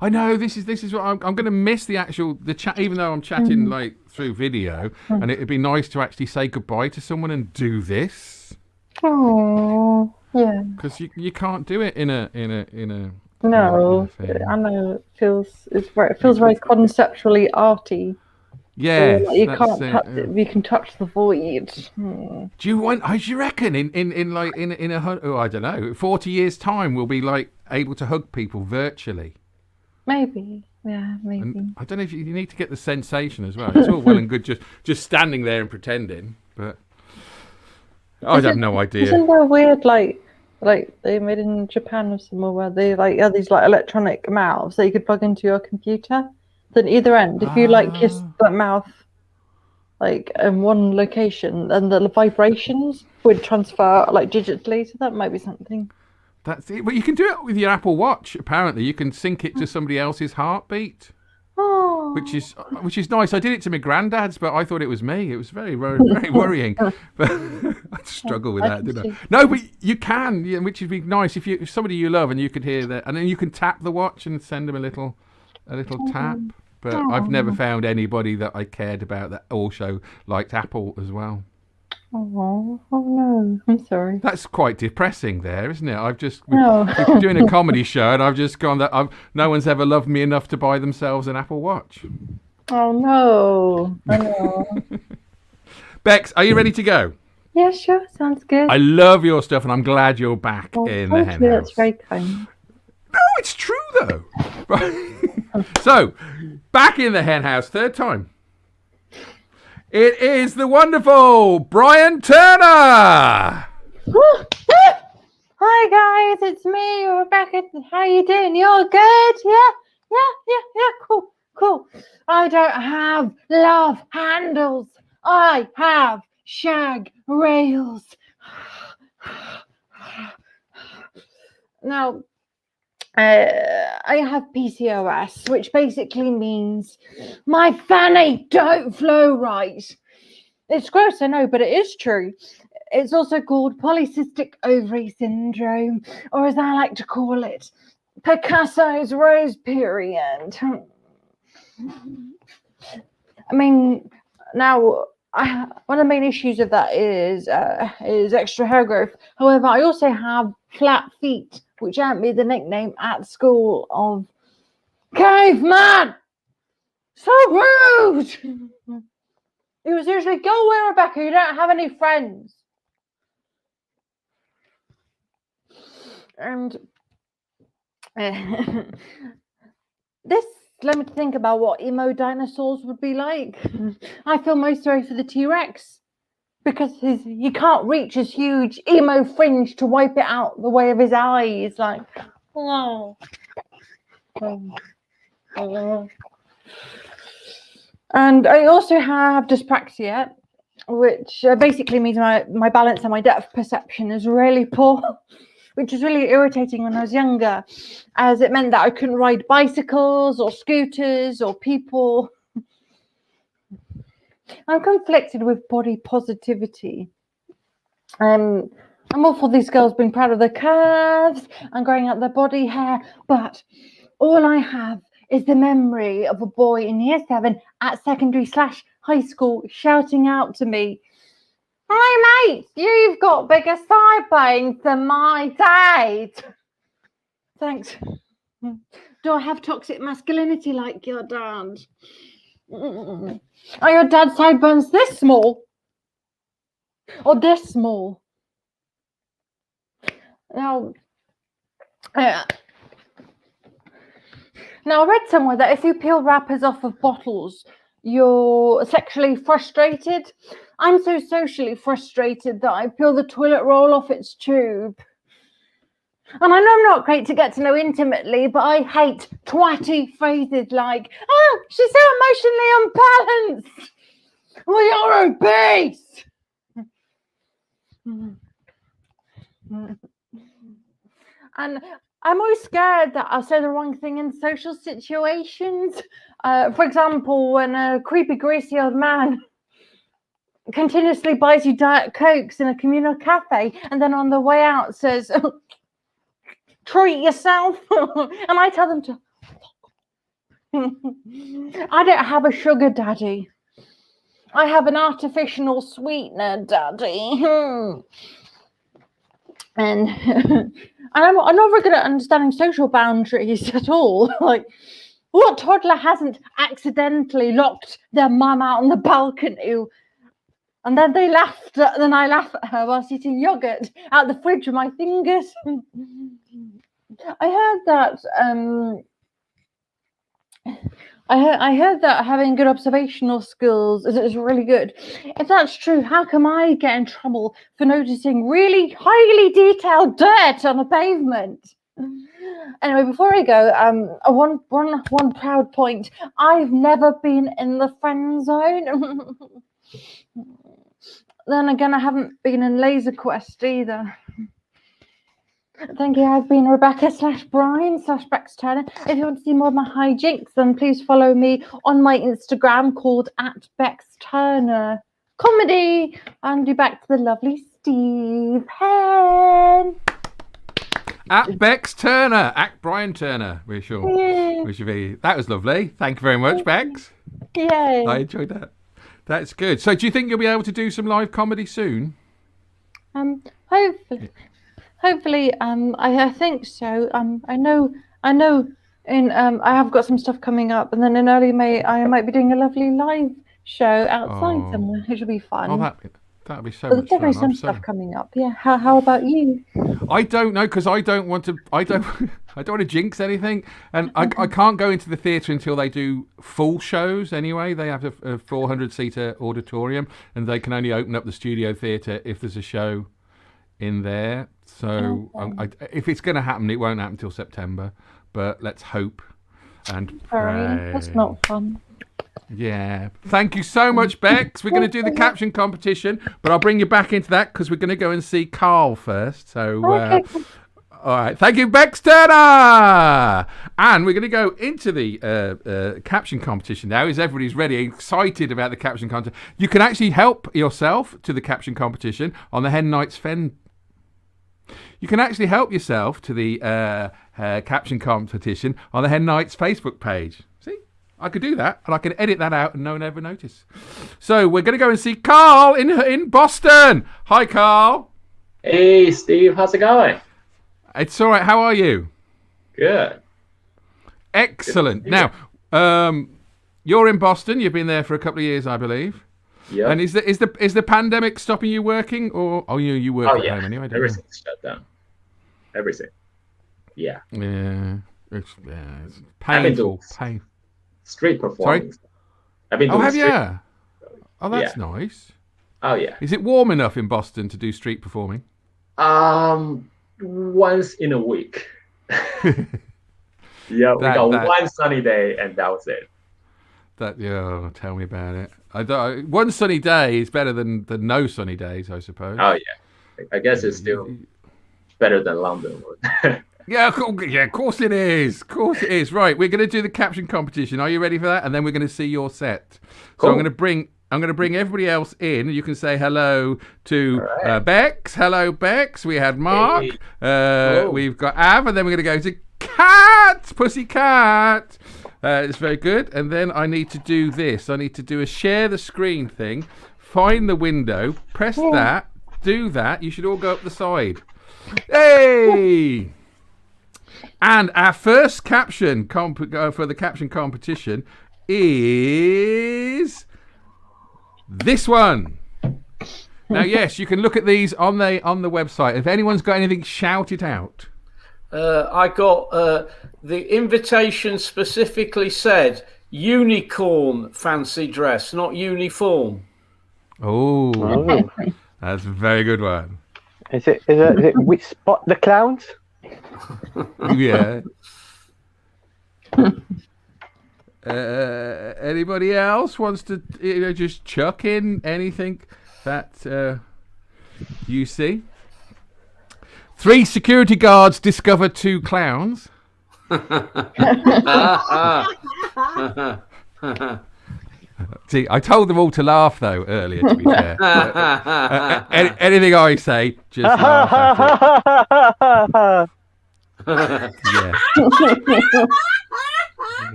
I know this is what I'm going to miss the chat, even though I'm chatting like through video, and it'd be nice to actually say goodbye to someone and do this. Oh, yeah. Because you can't do it in a No, thing. I know it feels very conceptually arty. Or Yes, like you that's can't it. touch Yeah. it. You can touch the void. Do you reckon in I don't know, 40 years time we'll be like able to hug people virtually? Maybe, yeah, maybe. And I don't know if you need to get the sensation as well. It's all well and good just standing there and pretending, but I have no idea. Isn't there weird like they made in Japan or somewhere where they like have these like electronic mouths that you could plug into your computer? Then either end, if you like kiss that mouth like in one location, and the vibrations would transfer like digitally, so that might be something. That's it. But you can do it with your Apple Watch. Apparently, you can sync it to somebody else's heartbeat, Oh, which is nice. I did it to my granddad's, but I thought it was me. It was very very worrying. But I struggle with that, didn't I? No, but you can, yeah, which would be nice if somebody you love and you could hear that, and then you can tap the watch and send them a little tap. But I've never found anybody that I cared about that also liked Apple as well. oh no! I'm sorry. That's quite depressing, there, isn't it? No. We're doing a comedy show, and I've just gone that no one's ever loved me enough to buy themselves an Apple Watch. Oh no! I know. Bex, are you ready to go? Yeah, sure. Sounds good. I love your stuff, and I'm glad you're back in the thank hen you. house. That's very kind. No, it's true though. Right. So, back in the hen house, third time. It is the wonderful Brian Turner. Hi guys, it's me, Rebecca. How you doing? You're good? Yeah. Cool. I don't have love handles. I have shag rails. Now, I have PCOS, which basically means my fanny don't flow right. It's gross, I know, but it is true. It's also called polycystic ovary syndrome, or as I like to call it, Picasso's rose period. I mean, now one of the main issues of that is extra hair growth. However, I also have flat feet, which earned me the nickname at school of Caveman. So rude. It was usually, go away, Rebecca, you don't have any friends. And this led me to think about what emo dinosaurs would be like. I feel most sorry for the T-Rex because he can't reach his huge emo fringe to wipe it out the way of his eyes. Like, oh. And I also have dyspraxia, which basically means my balance and my depth perception is really poor, which was really irritating when I was younger, as it meant that I couldn't ride bicycles or scooters or people. I'm conflicted with body positivity. I'm all for these girls being proud of their curves and growing out their body hair, but all I have is the memory of a boy in year 7 at secondary/high school shouting out to me, "Hey mate, you've got bigger sideburns than my dad." Thanks. Do I have toxic masculinity like your dad? Are your dad's sideburns this small? Or this small? Now, I read somewhere that if you peel wrappers off of bottles, you're sexually frustrated. I'm so socially frustrated that I peel the toilet roll off its tube. And I know I'm not great to get to know intimately, but I hate twatty phrases like, "Oh, she's so emotionally unbalanced." Well, you're obese. And I'm always scared that I'll say the wrong thing in social situations. For example, when a creepy, greasy old man continuously buys you Diet Cokes in a communal cafe and then on the way out says, "Treat yourself." And I tell them to. I don't have a sugar daddy. I have an artificial sweetener daddy. and and I'm not very good at understanding social boundaries at all. Like, what toddler hasn't accidentally locked their mum out on the balcony? And then they laughed. Then I laugh at her whilst eating yogurt out the fridge with my fingers. I heard that. I heard that having good observational skills is really good. If that's true, how come I get in trouble for noticing really highly detailed dirt on a pavement? Anyway, before I go, one proud point: I've never been in the friend zone. Then again, I haven't been in Laser Quest either. Thank you. I've been Rebecca/Brian/Bex Turner. If you want to see more of my hijinks, then please follow me on my Instagram called @BexTurner Comedy. And you back to the lovely Steve Henn. @Bex Turner, @Brian Turner. We should be. That was lovely. Thank you very much, Bex. Yay. I enjoyed that. That's good. So, do you think you'll be able to do some live comedy soon? Hopefully, I think so. I know. I have got some stuff coming up, and then in early May, I might be doing a lovely live show outside somewhere, which will be fun. Oh, that'd be so But much there's fun. definitely some stuff coming up. Yeah. How about you? I don't know because I don't want to. I don't want to jinx anything, and I can't go into the theatre until they do full shows. Anyway, they have a 400-seater auditorium, and they can only open up the studio theatre if there's a show in there. So if it's going to happen, it won't happen until September. But let's hope and pray. That's not fun. Yeah. Thank you so much, Bex. We're going to do the caption competition, but I'll bring you back into that because we're going to go and see Carl first. So, all right. Thank you, Bex Turner. And we're going to go into the caption competition now. Is everybody's ready, excited about the caption competition? You can actually help yourself to the caption competition on the Henn Knights Fen. You can actually help yourself to the caption competition on the Henn Knights Facebook page. See? I could do that, and I can edit that out, and no one ever notice. So we're going to go and see Carl in Boston. Hi, Carl. Hey, Steve. How's it going? It's all right. How are you? Good. Excellent. Now, you're in Boston. You've been there for a couple of years, I believe. Yeah. And is the pandemic stopping you working, or you work at home anyway? Everything's shut down. Everything. Yeah. Yeah. It's painful. Street performing. Sorry? I've been doing have street. you? Oh, that's nice. Oh yeah. Is it warm enough in Boston to do street performing? Once in a week. Yeah, we got one sunny day, and that was it. Tell me about it. One sunny day is better than no sunny days, I suppose. Oh yeah, I guess it's still better than London. Yeah, of course it is. Of course it is. Right, we're going to do the caption competition. Are you ready for that? And then we're going to see your set. Cool. So I'm going to bring everybody else in. You can say hello to Bex. Hello, Bex. We had Mark. Hey. We've got Av, and then we're going to go to Cat, Pussycat. It's very good. And then I need to do this. I need to do a share the screen thing. Find the window. Press that. Do that. You should all go up the side. Hey! And our first caption for the caption competition is this one. Now, yes, you can look at these on the website. If anyone's got anything, shout it out. I got the invitation specifically said unicorn fancy dress, not uniform. Oh, that's a very good one. Is it we spot the clowns? Yeah. Anybody else wants to just chuck in anything that you see? 3 security guards discover 2 clowns. See, I told them all to laugh though earlier. To be fair, anything I say, just laugh at it. Yeah.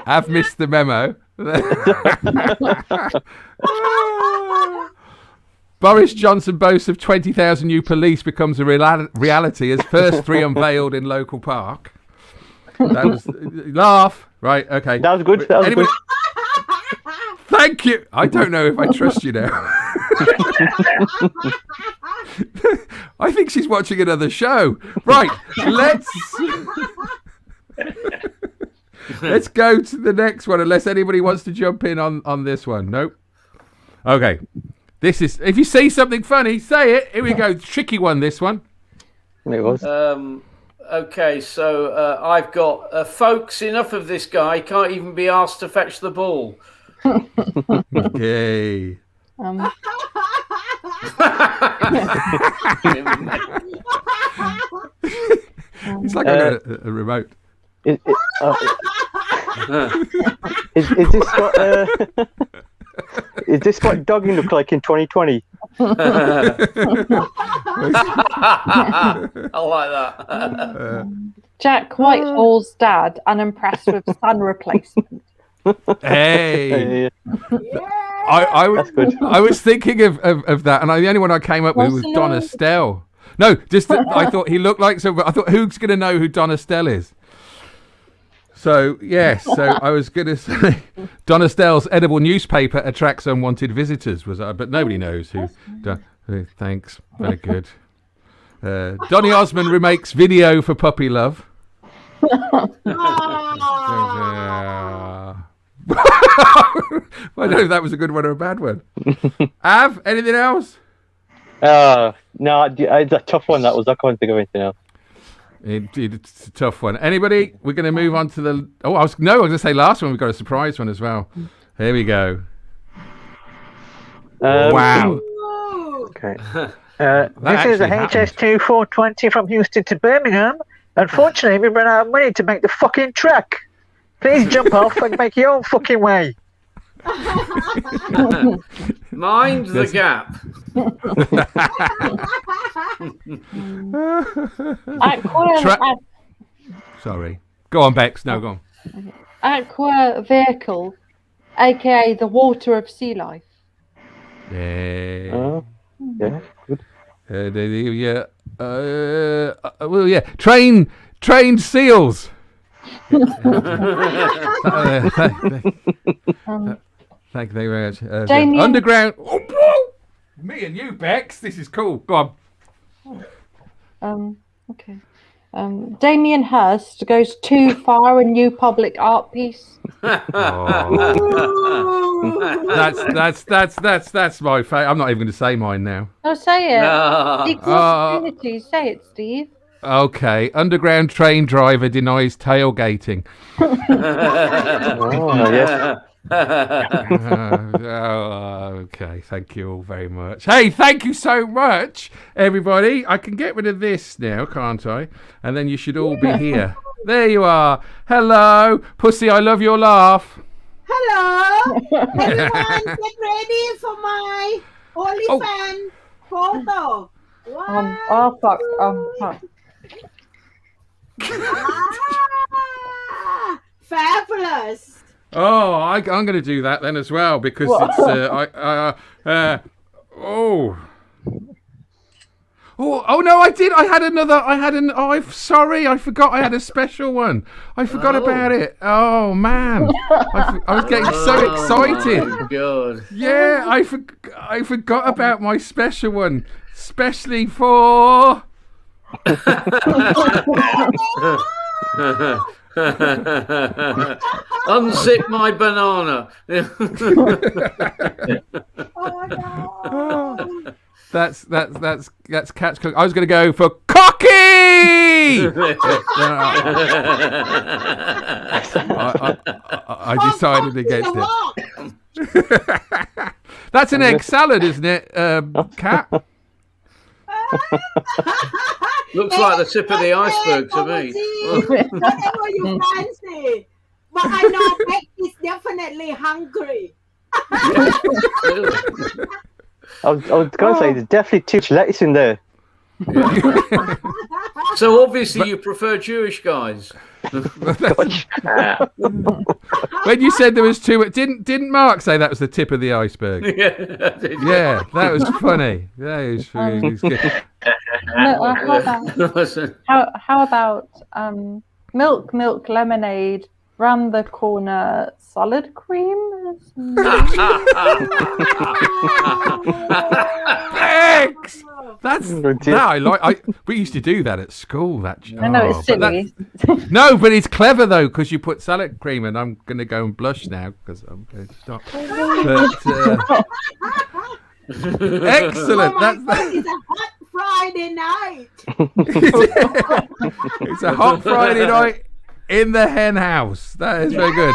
I've missed the memo. Boris Johnson boasts of 20,000 new police becomes a reality as first 3 unveiled in local park. That was laugh. Right, okay. That was good. That was good. Thank you. I don't know if I trust you now. I think she's watching another show. Right, let's go to the next one, unless anybody wants to jump in on this one. Nope. Okay. This is, if you see something funny, say it. Here we go. Tricky one, this one. It was. Okay, so I've got, folks, enough of this guy. Can't even be asked to fetch the ball. Okay. It's like a remote. Is this what? Is this what dogging looked like in 2020? I like that. Jack Whitehall's dad, unimpressed with son replacement. Hey. Yeah. I was thinking of that, and the only one I came up with was Don Estelle. No, just I thought he looked like but I thought, who's going to know who Don Estelle is? So, yes, I was going to say Don Estelle's edible newspaper attracts unwanted visitors, but nobody knows who. Thanks, very good. Donny Osmond remakes video for Puppy Love. I don't know if that was a good one or a bad one. Av, anything else? No, it's a tough one. That was. I can't think of anything else. Indeed, it's a tough one. Anybody? We're going to move on to the. I was going to say last one. We've got a surprise one as well. Here we go. Wow. Okay. This is a HS2420 from Houston to Birmingham. Unfortunately, we ran out of money to make the fucking track. Please jump off and make your own fucking way. Mind the gap. Sorry. Go on, Bex. No, go on. Aqua vehicle, aka the water of sea life. Yeah. Yeah. Good. Well, yeah. Trained seals. Thank you very much. Damien. Underground. Oh, whoa! Me and you, Bex. This is cool. Go on. Okay. Damien Hirst goes too far in new public art piece. That's my favorite. I'm not even going to say mine now. Oh, say it. No. Equal opportunity. Say it, Steve. Okay. Underground train driver denies tailgating. Oh, yes. Okay, thank you all very much. Hey, thank you so much, everybody. I can get rid of this now, can't I? And then you should all be here. There you are. Hello, Pussy, I love your laugh. Hello. Everyone, get ready for my OnlyFans photo. Wow. Oh, fuck. Fuck. Fabulous. Oh, I'm going to do that then as well because it's Oh no, I did. I'm sorry. I forgot I had a special one. I forgot about it. Oh man. I was getting so excited. Oh, God. Yeah, I forgot about my special one, especially for Unzip my banana. Oh no. That's catch cook. I was going to go for cocky. I decided against it. That's an egg salad, isn't it, Kat? Looks like the tip of the iceberg to me. Whatever you fancy. But I know Beck is definitely hungry. I was going to say there's definitely too much lettuce in there. So obviously you prefer Jewish guys. When you said there was two, didn't Mark say that was the tip of the iceberg? Yeah, that was funny. That was good. No, how about milk lemonade, round the corner salad cream? Thanks. We used to do that at school. I know it's silly. No, but it's clever though because you put salad cream, and I'm going to go and blush now because I'm going to stop. But, excellent. It's a hot Friday night. It's a hot Friday night in the hen house. That is very good.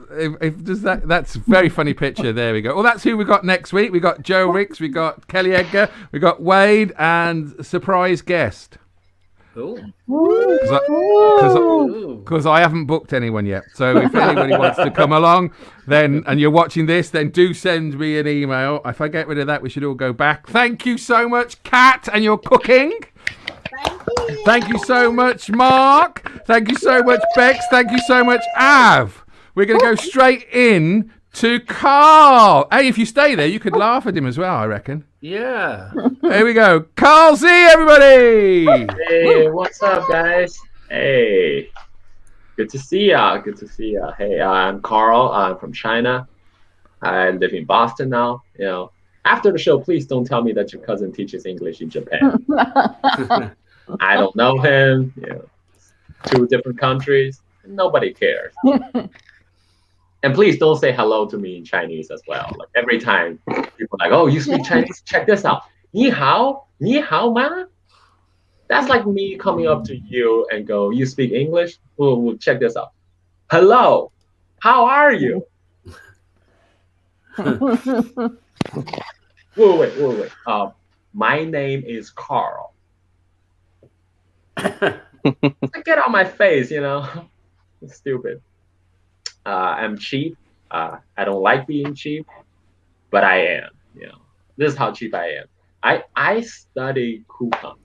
That's a very funny picture. There we go. Well, that's who we got next week. We got Joe Ricks, we got Kelly Edgar, we got Wade, and surprise guest. Because I haven't booked anyone yet. So if anybody wants to come along, and you're watching this, then do send me an email. If I get rid of that, we should all go back. Thank you so much, Kat, and your cooking. Thank you so much, Mark. Thank you so much, Bex. Thank you so much, Av. We're going to go straight in to Carl. Hey, if you stay there, you could laugh at him as well, I reckon. Yeah. Here we go. Carl Z, everybody. Hey, what's up, guys? Hey. Good to see ya. Good to see ya. Hey, I'm Carl. I'm from China. I live in Boston now. You know, after the show, please don't tell me that your cousin teaches English in Japan. I don't know him. You know, 2 different countries. Nobody cares. And please don't say hello to me in Chinese as well. Like every time people are like, oh, you speak Chinese? Check this out. Ni hao ma? That's like me coming up to you and go, you speak English? Well, check this out. Hello, how are you? Wait. My name is Carl. Get out my face, you know. It's stupid. I'm cheap. I don't like being cheap, but I am. You know, this is how cheap I am. I study coupon.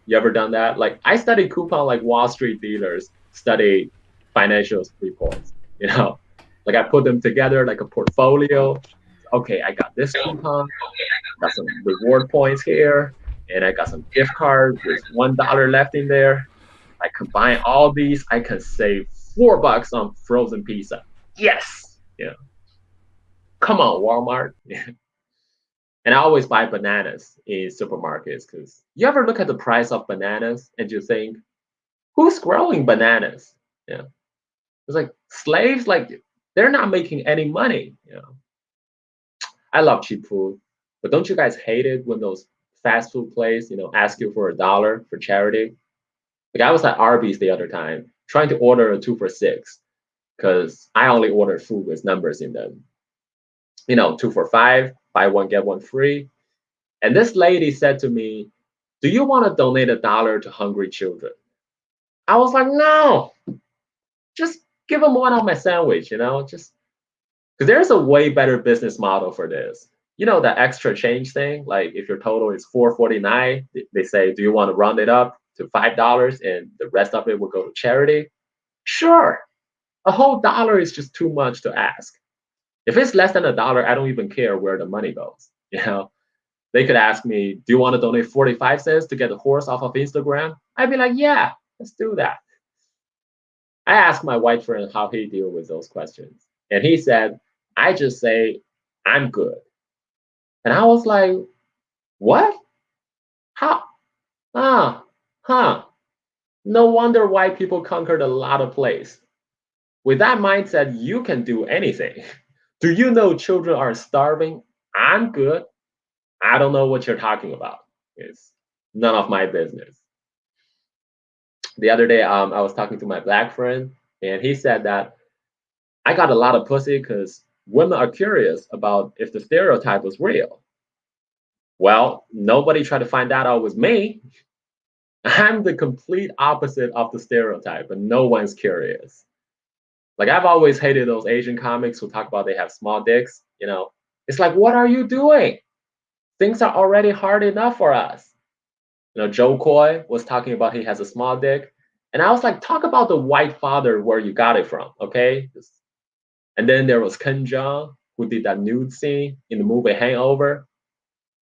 You ever done that? Like I study coupon like Wall Street dealers study financial reports. You know, like I put them together like a portfolio. Okay, I got this coupon. Got some reward points here, and I got some gift cards with $1 left in there. I combine all these, I can save $4 on frozen pizza. Yes. Yeah. Come on, Walmart. Yeah. And I always buy bananas in supermarkets because you ever look at the price of bananas and you think, who's growing bananas? Yeah. It's like slaves, like they're not making any money. You know. I love cheap food, but don't you guys hate it when those fast food places, you know, ask you for $1 for charity? Like I was at Arby's the other time trying to order a 2 for $6 because I only ordered food with numbers in them. You know, 2 for $5, buy one, get one free. And this lady said to me, do you want to donate $1 to hungry children? I was like, no, just give them one on my sandwich, you know, just because there's a way better business model for this. You know, the extra change thing, like if your total is $4.49, they say, do you want to round it up to $5 and the rest of it will go to charity? Sure. A whole $1 is just too much to ask. If it's less than $1, I don't even care where the money goes. You know, they could ask me, do you want to donate 45 cents to get a horse off of Instagram? I'd be like, yeah, let's do that. I asked my white friend how he deal with those questions. And he said, I just say, I'm good. And I was like, what? How? No wonder white people conquered a lot of places. With that mindset, you can do anything. Do you know children are starving? I'm good. I don't know what you're talking about. It's none of my business. The other day, I was talking to my black friend, and he said that I got a lot of pussy because women are curious about if the stereotype was real. Well, nobody tried to find that out with me. I'm the complete opposite of the stereotype, but no one's curious. Like I've always hated those Asian comics who talk about they have small dicks. You know, it's like, what are you doing? Things are already hard enough for us. You know, Joe Coy was talking about he has a small dick. And I was like, talk about the white father where you got it from, okay? And then there was Ken Jeong, who did that nude scene in the movie Hangover.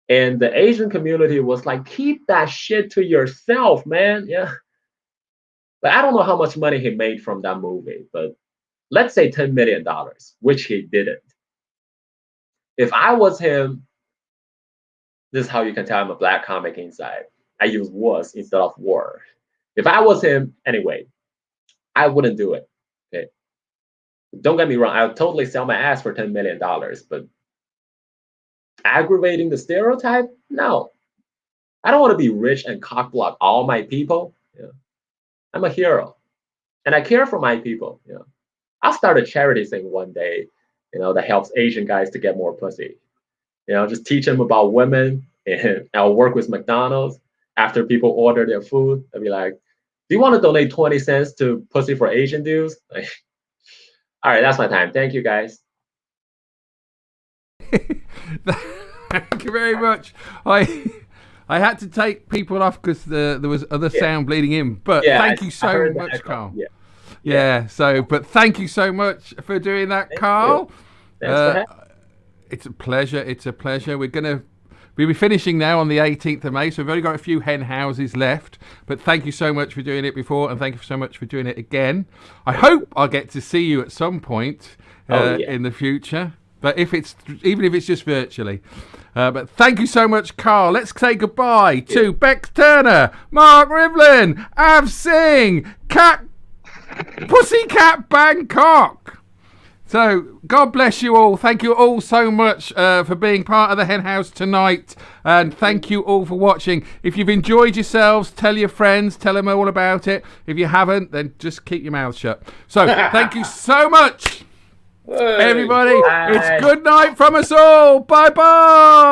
And the Asian community was like, keep that shit to yourself, man. Yeah. But I don't know how much money he made from that movie, but let's say $10 million, which he didn't. If I was him, this is how you can tell I'm a black comic inside. I use was instead of were. If I was him, anyway, I wouldn't do it. Okay. Don't get me wrong, I would totally sell my ass for $10 million, but aggravating the stereotype? No. I don't want to be rich and cockblock all my people. Yeah. I'm a hero. And I care for my people. Yeah. I'll start a charity thing one day, that helps Asian guys to get more pussy. Just teach them about women, and I'll work with McDonald's. After people order their food, I'll be like, do you want to donate 20 cents to Pussy for Asian Dudes? Like, all right, that's my time. Thank you, guys. Thank you very much. I had to take people off because there was other sound bleeding in. But thank you so much, Carl. But thank you so much for doing that, Carl. It's a pleasure. It's a pleasure. We'll be finishing now on the 18th of May, so we've only got a few hen houses left. But thank you so much for doing it before, and thank you so much for doing it again. I hope I'll get to see you at some point in the future. But even if it's just virtually. But thank you so much, Carl. Let's say goodbye to Bex Turner, Mark Rivlin, Av Singh, Pussycat Bangkok. So, God bless you all. Thank you all so much for being part of the Hen House tonight. And thank you all for watching. If you've enjoyed yourselves, tell your friends, tell them all about it. If you haven't, then just keep your mouth shut. So, thank you so much, everybody. It's good night from us all. Bye-bye.